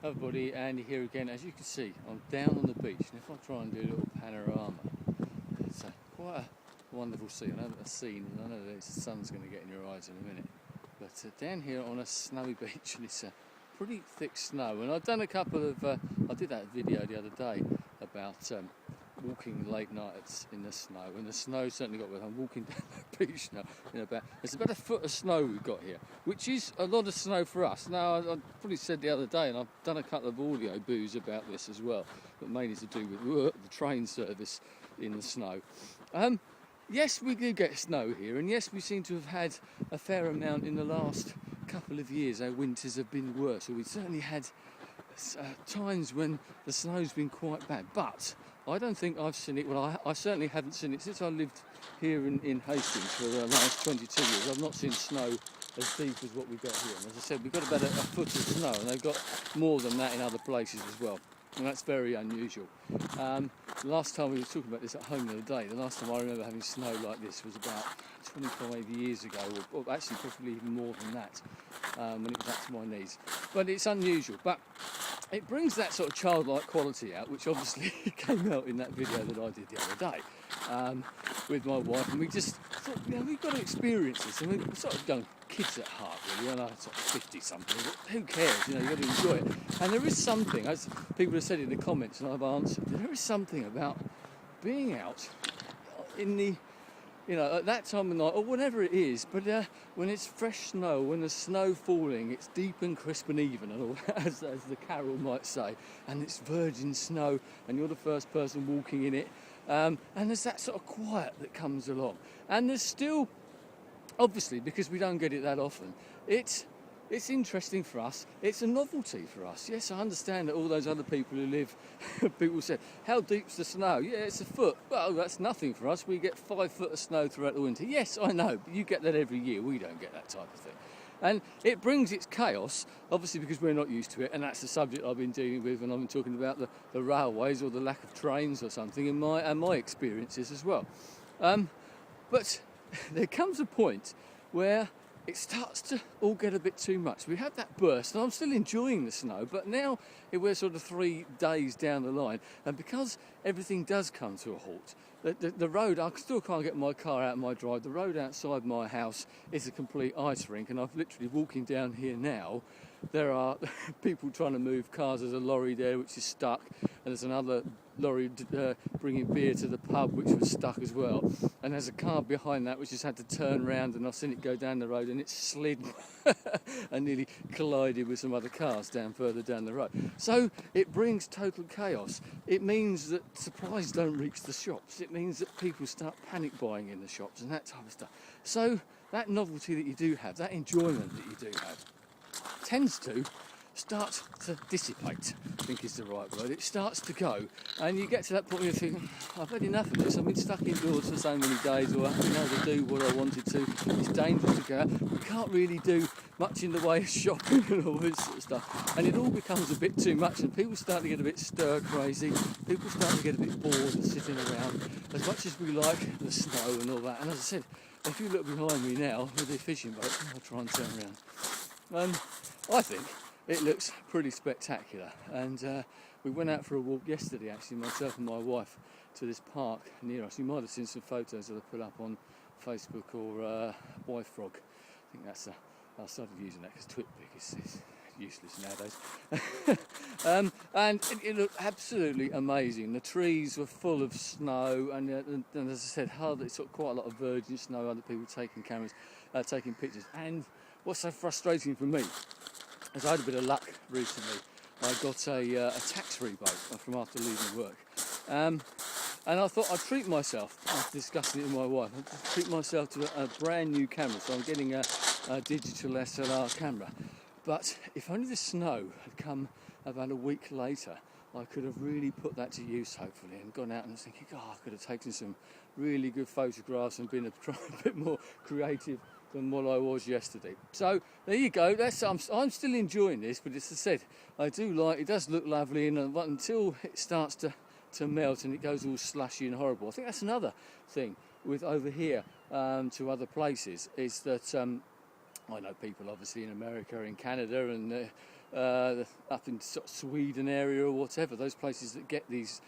Hello everybody, Andy here again. As you can see, I'm down on the beach, and if I try and do a little panorama, it's quite a wonderful scene. I know that scene, and I know that the sun's going to get in your eyes in a minute. But down here on a snowy beach, and it's pretty thick snow. And I've done a couple of, I did that video the other day about walking late nights in the snow, and the snow certainly got with. I'm walking down the beach now there's about a foot of snow we've got here, which is a lot of snow for us. Now, I probably said the other day, and I've done a couple of audio boos about this as well, but mainly to do with the train service in the snow. Yes, we do get snow here, and yes, we seem to have had a fair amount in the last couple of years. Our winters have been worse, or we certainly had times when the snow's been quite bad, but I don't think I've seen it. Well, I certainly haven't seen it since I lived here in Hastings for the last 22 years. I've not seen snow as deep as what we've got here. And as I said, we've got about a foot of snow, and they've got more than that in other places as well. And that's very unusual. The last time we were talking about this at home the other day, the last time I remember having snow like this was about 25 years ago, or actually probably even more than that, when it was up to my knees. But it's unusual. But it brings that sort of childlike quality out, which obviously came out in that video that I did the other day with my wife, and we just thought, we've got to experience this. I mean, we're sort of young kids at heart, really. I know I'm sort of 50-something, but who cares? You've got to enjoy it. And there is something, as people have said in the comments, and I've answered, there is something about being out in the, at that time of night, or whatever it is, but when it's fresh snow, when there's snow falling, it's deep and crisp and even, and all, as the carol might say, and it's virgin snow, and you're the first person walking in it, and there's that sort of quiet that comes along. And there's still, obviously, because we don't get it that often, it's interesting for us. It's a novelty for us. Yes, I understand that all those other people who live, people said, how deep's the snow? Yeah, it's a foot. Well, that's nothing for us. We get 5 foot of snow throughout the winter. Yes, I know, but you get that every year. We don't get that type of thing. And it brings its chaos, obviously, because we're not used to it, and that's the subject I've been dealing with when I've been talking about the railways or the lack of trains or something, and my experiences as well. But there comes a point where it starts to all get a bit too much. We had that burst, and I'm still enjoying the snow, but now we're sort of 3 days down the line, and because everything does come to a halt, the road, I still can't get my car out of my drive. The road outside my house is a complete ice rink, and I'm literally walking down here now. There are people trying to move cars. There's a lorry there which is stuck, and there's another lorry bringing beer to the pub which was stuck as well, and there's a car behind that which has had to turn round, and I've seen it go down the road, and it slid and nearly collided with some other cars further down the road. So it brings total chaos. It means that supplies don't reach the shops. It means that people start panic buying in the shops and that type of stuff. So that novelty that you do have, that enjoyment that you do have, tends to start to dissipate, I think is the right word. It starts to go, and you get to that point where you think, I've had enough of this. I've been stuck indoors for so many days, or I haven't been able to do what I wanted to. It's dangerous to go out. We can't really do much in the way of shopping and all this sort of stuff, and it all becomes a bit too much, and people start to get a bit stir crazy. People start to get a bit bored of sitting around, as much as we like the snow and all that. And as I said, if you look behind me now with the fishing boat, I'll try and turn around. I think it looks pretty spectacular, and we went out for a walk yesterday, actually, myself and my wife, to this park near us. You might have seen some photos that I put up on Facebook, or Wife Frog. I think that's I started using that because TwitPic is useless nowadays. And it looked absolutely amazing. The trees were full of snow, and as I said, quite a lot of virgin snow. Other people taking cameras, taking pictures. And what's so frustrating for me, as I had a bit of luck recently, I got a tax rebate from after leaving work. And I thought I'd treat myself, after discussing it with my wife, I'd treat myself to a brand new camera. So I'm getting a digital SLR camera. But if only the snow had come about a week later, I could have really put that to use, hopefully, and gone out and was thinking, I could have taken some really good photographs and been a bit more creative than what I was yesterday. So there you go. I'm still enjoying this, but as I said, I do like it. Does look lovely, and until it starts to melt and it goes all slushy and horrible. I think that's another thing with over here to other places, is that I know people obviously in America, in Canada, and up in sort of Sweden area or whatever, those places that get these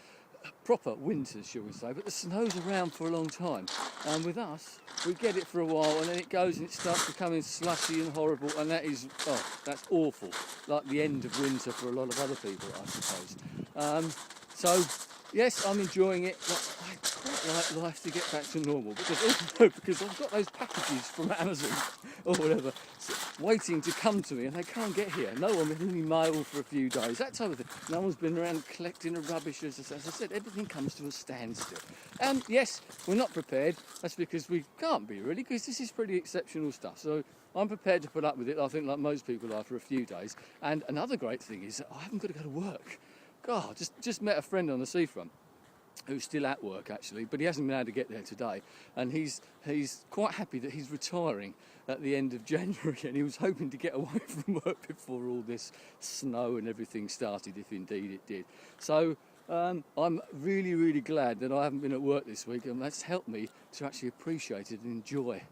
proper winters, shall we say, but the snow's around for a long time, and with us we get it for a while and then it goes and it starts becoming slushy and horrible, and that is, oh, that's awful, like the end of winter for a lot of other people, I suppose. So yes, I'm enjoying it, but I quite like life to get back to normal, because I've got those packages from Amazon or whatever waiting to come to me, and they can't get here. No one with any mail for a few days, that type of thing. No one's been around collecting the rubbish. As I said, everything comes to a standstill. And yes, we're not prepared. That's because we can't be, really, because this is pretty exceptional stuff. So I'm prepared to put up with it, I think, like most people are, for a few days. And another great thing is that I haven't got to go to work. God, just met a friend on the seafront who's still at work, actually, but he hasn't been able to get there today, and he's quite happy that he's retiring at the end of January, and he was hoping to get away from work before all this snow and everything started, if indeed it did. So I'm really, really glad that I haven't been at work this week, and that's helped me to actually appreciate it and enjoy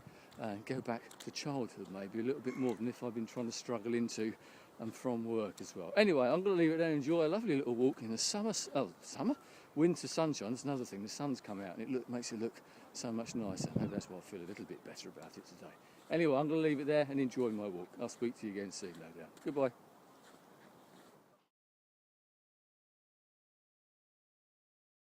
and go back to childhood maybe a little bit more than if I've been trying to struggle into and from work as well. Anyway, I'm going to leave it there and enjoy a lovely little walk in the winter sunshine. That's another thing, the sun's come out and it makes it look so much nicer. Maybe that's why I feel a little bit better about it today. Anyway, I'm going to leave it there and enjoy my walk. I'll speak to you again soon, no doubt. Goodbye.